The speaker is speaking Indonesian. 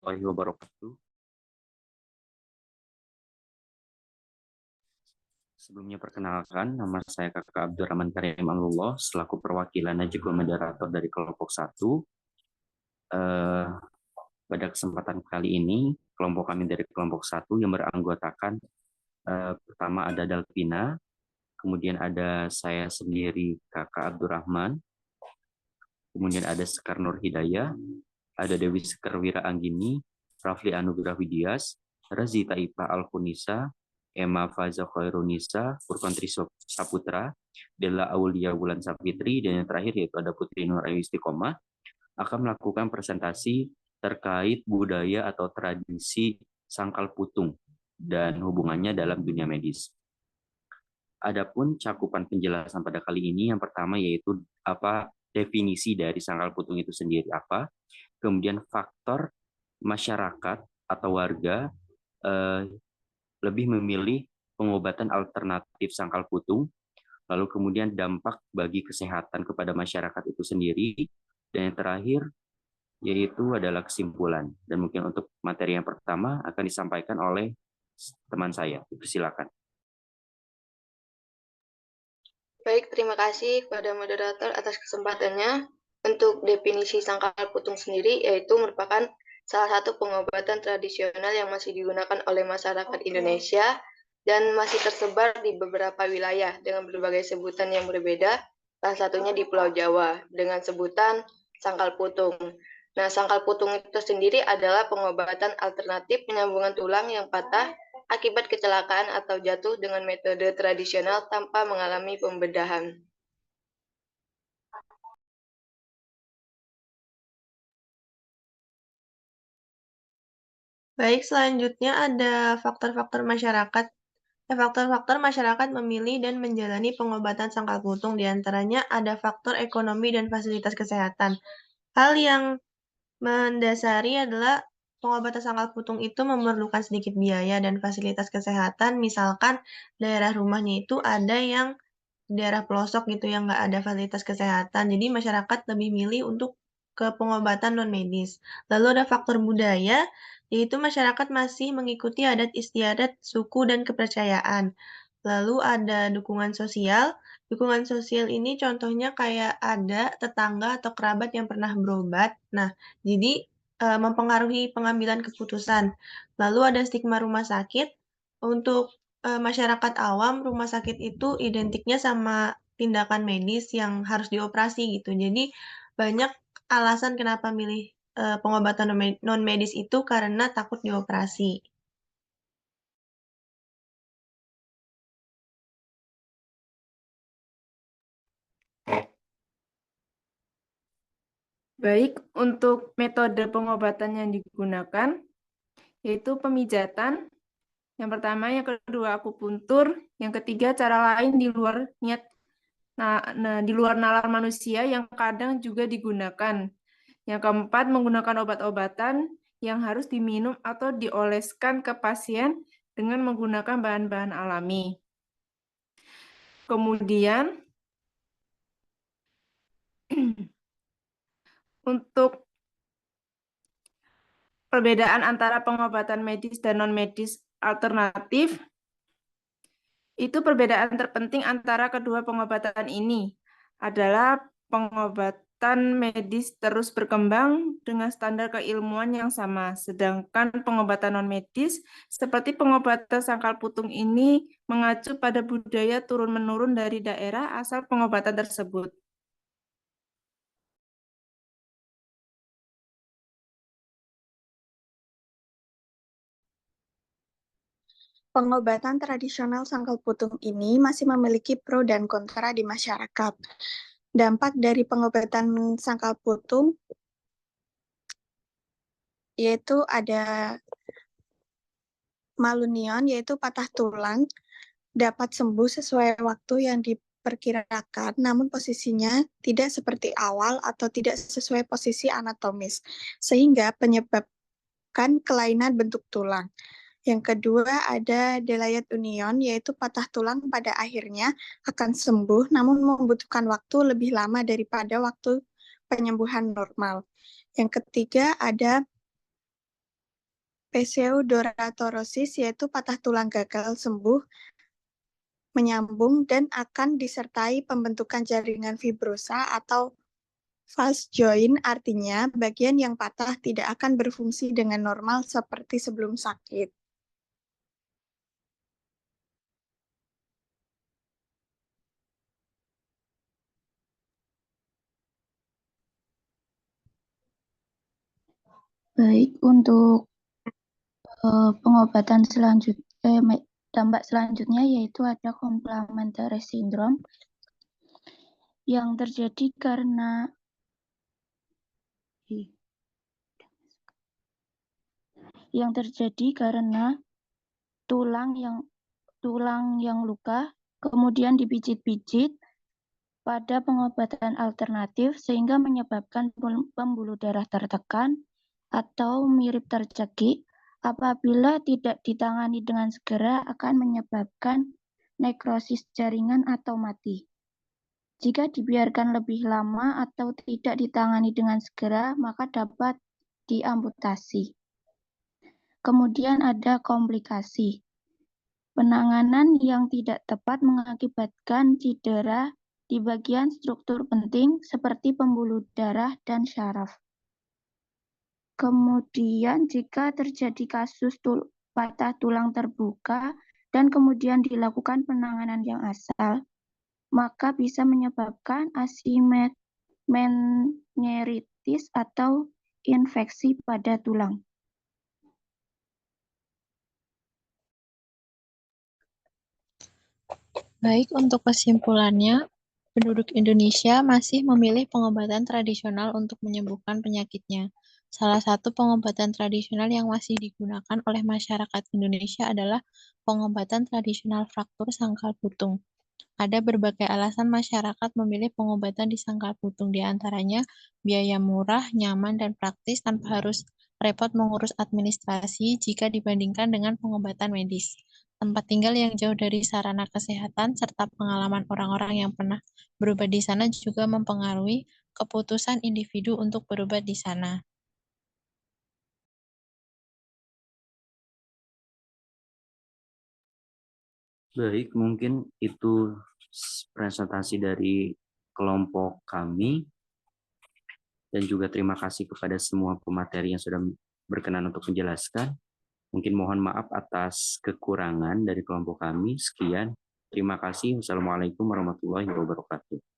warahmatullahi wabarakatuh. Sebelumnya perkenalkan, nama saya Kakak Abdurrahman Karim Amrullah, selaku perwakilan dan juga moderator dari kelompok 1. Pada kesempatan kali ini, kelompok kami dari kelompok 1 yang beranggotakan pertama ada Dalvina, kemudian ada saya sendiri Kakak Abdurrahman, kemudian ada Sekar Nur Hidayah, ada Dewi Sekar Wira Anggini, Rafli Anugrah Widias, Razita Ipa Alfunisa, Emma Faza Khairunisa, Furkon Saputra, Della Aulia Wulan Sapitri, dan yang terakhir yaitu ada Putri Nur Ayu Istiqomah, akan melakukan presentasi terkait budaya atau tradisi sangkal putung dan hubungannya dalam dunia medis. Adapun cakupan penjelasan pada kali ini, yang pertama yaitu apa definisi dari sangkal putung itu sendiri apa, kemudian faktor masyarakat atau warga lebih memilih pengobatan alternatif sangkal putung, lalu kemudian dampak bagi kesehatan kepada masyarakat itu sendiri, dan yang terakhir yaitu adalah kesimpulan. Dan mungkin untuk materi yang pertama akan disampaikan oleh teman saya. Silakan. Baik, terima kasih kepada moderator atas kesempatannya. Untuk definisi sangkal putung sendiri, yaitu merupakan salah satu pengobatan tradisional yang masih digunakan oleh masyarakat Indonesia dan masih tersebar di beberapa wilayah dengan berbagai sebutan yang berbeda, salah satunya di Pulau Jawa dengan sebutan sangkal putung. Nah, sangkal putung itu sendiri adalah pengobatan alternatif penyambungan tulang yang patah akibat kecelakaan atau jatuh dengan metode tradisional tanpa mengalami pembedahan. Baik, selanjutnya ada faktor-faktor masyarakat. Faktor-faktor masyarakat memilih dan menjalani pengobatan sangkal putung, diantaranya ada faktor ekonomi dan fasilitas kesehatan. Hal yang mendasari adalah pengobatan sangkal putung itu memerlukan sedikit biaya dan fasilitas kesehatan, misalkan daerah rumahnya itu ada yang daerah pelosok gitu yang nggak ada fasilitas kesehatan, jadi masyarakat lebih milih untuk ke pengobatan non-medis. Lalu ada faktor budaya, yaitu masyarakat masih mengikuti adat istiadat, suku, dan kepercayaan. Lalu ada dukungan sosial. Dukungan sosial ini contohnya kayak ada tetangga atau kerabat yang pernah berobat. Nah, jadi mempengaruhi pengambilan keputusan. Lalu ada stigma rumah sakit. Untuk masyarakat awam, rumah sakit itu identiknya sama tindakan medis yang harus dioperasi gitu. Jadi banyak alasan kenapa milih pengobatan non-medis itu karena takut dioperasi. Baik, untuk metode pengobatan yang digunakan, yaitu pemijatan, yang pertama, yang kedua akupuntur, yang ketiga cara lain di luar di luar nalar manusia yang kadang juga digunakan. Yang keempat, menggunakan obat-obatan yang harus diminum atau dioleskan ke pasien dengan menggunakan bahan-bahan alami. Kemudian, untuk perbedaan antara pengobatan medis dan non-medis alternatif, itu perbedaan terpenting antara kedua pengobatan ini adalah pengobatan medis terus berkembang dengan standar keilmuan yang sama, sedangkan pengobatan non-medis seperti pengobatan sangkal putung ini mengacu pada budaya turun-menurun dari daerah asal pengobatan tersebut. Pengobatan tradisional sangkal putung ini masih memiliki pro dan kontra di masyarakat. Dampak dari pengobatan sangkal putung yaitu ada malunion, yaitu patah tulang, dapat sembuh sesuai waktu yang diperkirakan, namun posisinya tidak seperti awal atau tidak sesuai posisi anatomis, sehingga menyebabkan kelainan bentuk tulang. Yang kedua ada delayed union, yaitu patah tulang pada akhirnya akan sembuh, namun membutuhkan waktu lebih lama daripada waktu penyembuhan normal. Yang ketiga ada pseudoratorosis yaitu patah tulang gagal sembuh, menyambung, dan akan disertai pembentukan jaringan fibrosa atau false joint, artinya bagian yang patah tidak akan berfungsi dengan normal seperti sebelum sakit. Baik, untuk pengobatan dampak selanjutnya yaitu ada complementary syndrome yang terjadi karena tulang yang luka kemudian dipijit-pijit pada pengobatan alternatif sehingga menyebabkan pembuluh darah tertekan atau mirip tercekik. Apabila tidak ditangani dengan segera akan menyebabkan nekrosis jaringan atau mati. Jika dibiarkan lebih lama atau tidak ditangani dengan segera, maka dapat diamputasi. Kemudian ada komplikasi. Penanganan yang tidak tepat mengakibatkan cedera di bagian struktur penting seperti pembuluh darah dan syaraf. Kemudian jika terjadi kasus patah tulang terbuka dan kemudian dilakukan penanganan yang asal, maka bisa menyebabkan asimetritis atau infeksi pada tulang. Baik, untuk kesimpulannya, penduduk Indonesia masih memilih pengobatan tradisional untuk menyembuhkan penyakitnya. Salah satu pengobatan tradisional yang masih digunakan oleh masyarakat Indonesia adalah pengobatan tradisional fraktur sangkal putung. Ada berbagai alasan masyarakat memilih pengobatan di sangkal putung, di antaranya biaya murah, nyaman, dan praktis tanpa harus repot mengurus administrasi jika dibandingkan dengan pengobatan medis. Tempat tinggal yang jauh dari sarana kesehatan, serta pengalaman orang-orang yang pernah berobat di sana juga mempengaruhi keputusan individu untuk berobat di sana. Baik, mungkin itu presentasi dari kelompok kami. Dan juga terima kasih kepada semua pemateri yang sudah berkenan untuk menjelaskan. Mungkin mohon maaf atas kekurangan dari kelompok kami. Sekian. Terima kasih. Wassalamualaikum warahmatullahi wabarakatuh.